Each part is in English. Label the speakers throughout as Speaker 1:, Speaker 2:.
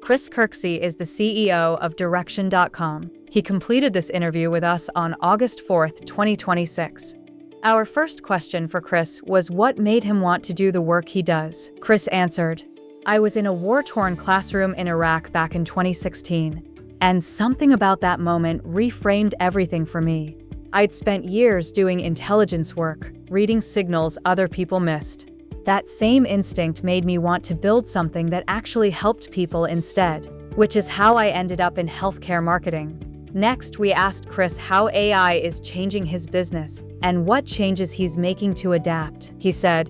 Speaker 1: Chris Kirksey is the CEO of Direction.com. He completed this interview with us on August 4th, 2026. Our first question for Chris was what made him want to do the work he does. Chris answered, "I was in a war-torn classroom in Iraq back in 2016, and something about that moment reframed everything for me. I'd spent years doing intelligence work, reading signals other people missed. That same instinct made me want to build something that actually helped people instead, which is how I ended up in healthcare marketing." Next, we asked Chris how AI is changing his business and what changes he's making to adapt. He said,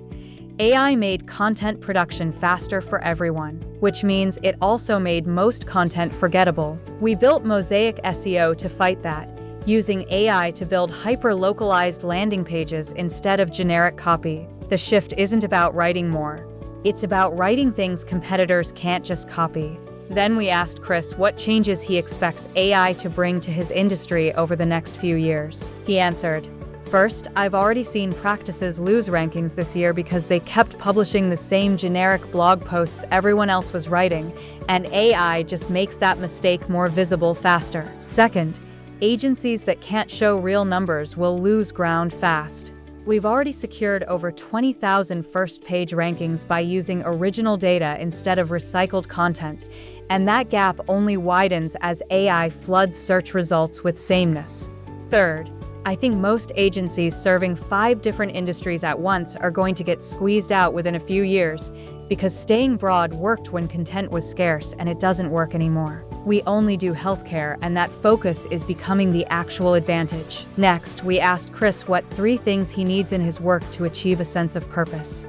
Speaker 1: "AI made content production faster for everyone, which means it also made most content forgettable. We built Mosaic SEO to fight that, using AI to build hyper-localized landing pages instead of generic copy. The shift isn't about writing more. It's about writing things competitors can't just copy." Then we asked Chris what changes he expects AI to bring to his industry over the next few years. He answered, "First, I've already seen practices lose rankings this year because they kept publishing the same generic blog posts everyone else was writing, and AI just makes that mistake more visible faster. Second, agencies that can't show real numbers will lose ground fast. We've already secured over 20,000 first-page rankings by using original data instead of recycled content, and that gap only widens as AI floods search results with sameness. Third, I think most agencies serving 5 different industries at once are going to get squeezed out within a few years because staying broad worked when content was scarce and it doesn't work anymore. We only do healthcare, and that focus is becoming the actual advantage." Next, we asked Chris what 3 things he needs in his work to achieve a sense of purpose.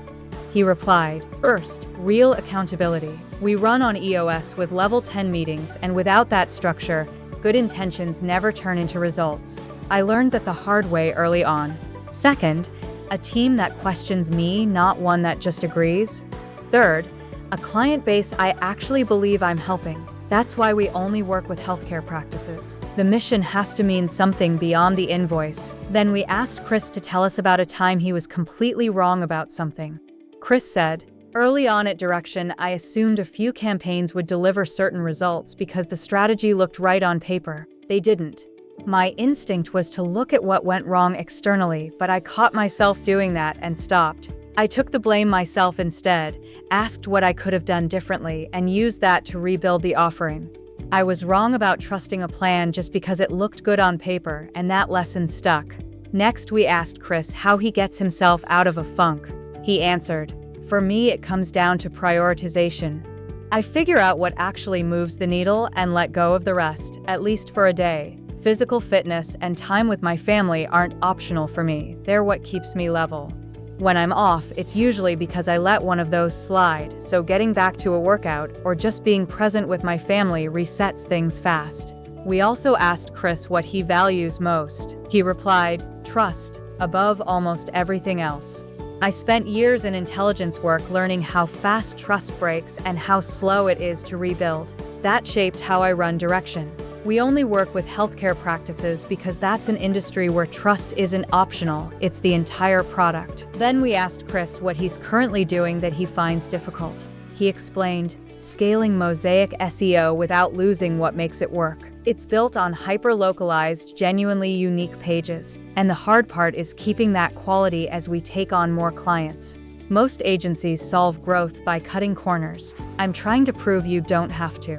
Speaker 1: He replied, "First, real accountability. We run on EOS with level 10 meetings, and without that structure, good intentions never turn into results. I learned that the hard way early on. Second, a team that questions me, not one that just agrees. Third, a client base I actually believe I'm helping. That's why we only work with healthcare practices. The mission has to mean something beyond the invoice." Then we asked Chris to tell us about a time he was completely wrong about something. Chris said, "Early on at Direction, I assumed a few campaigns would deliver certain results because the strategy looked right on paper. They didn't. My instinct was to look at what went wrong externally, but I caught myself doing that and stopped. I took the blame myself instead, asked what I could have done differently, and used that to rebuild the offering. I was wrong about trusting a plan just because it looked good on paper, and that lesson stuck." Next, we asked Chris how he gets himself out of a funk. He answered, "For me, it comes down to prioritization. I figure out what actually moves the needle and let go of the rest, at least for a day. Physical fitness and time with my family aren't optional for me, they're what keeps me level. When I'm off, it's usually because I let one of those slide, so getting back to a workout or just being present with my family resets things fast." We also asked Chris what he values most. He replied, "Trust, above almost everything else. I spent years in intelligence work learning how fast trust breaks and how slow it is to rebuild. That shaped how I run Direction. We only work with healthcare practices because that's an industry where trust isn't optional, it's the entire product." Then we asked Chris what he's currently doing that he finds difficult. He explained, "Scaling Mosaic SEO without losing what makes it work. It's built on hyper-localized, genuinely unique pages, and the hard part is keeping that quality as we take on more clients. Most agencies solve growth by cutting corners. I'm trying to prove you don't have to."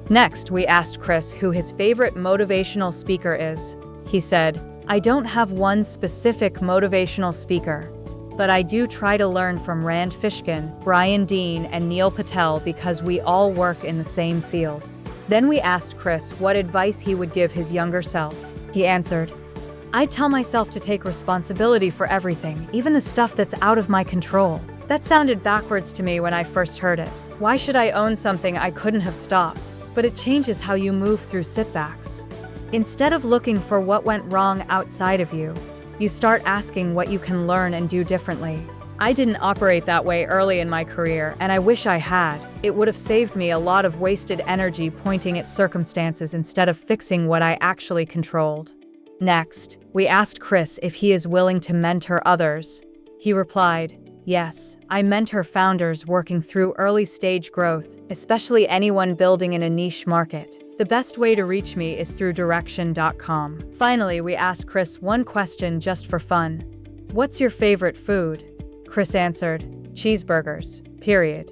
Speaker 1: Next, we asked Chris who his favorite motivational speaker is. He said, "I don't have one specific motivational speaker, but I do try to learn from Rand Fishkin, Brian Dean, and Neil Patel because we all work in the same field." Then we asked Chris what advice he would give his younger self. He answered, "I tell myself to take responsibility for everything, even the stuff that's out of my control. That sounded backwards to me when I first heard it. Why should I own something I couldn't have stopped? But it changes how you move through setbacks. Instead of looking for what went wrong outside of you, you start asking what you can learn and do differently. I didn't operate that way early in my career, and I wish I had. It would have saved me a lot of wasted energy pointing at circumstances instead of fixing what I actually controlled." Next, we asked Chris if he is willing to mentor others. He replied, Yes, I mentor founders working through early stage growth, especially anyone building in a niche market. The best way to reach me is through direction.com. Finally, we asked Chris one question just for fun. What's your favorite food? Chris answered, cheeseburgers, period.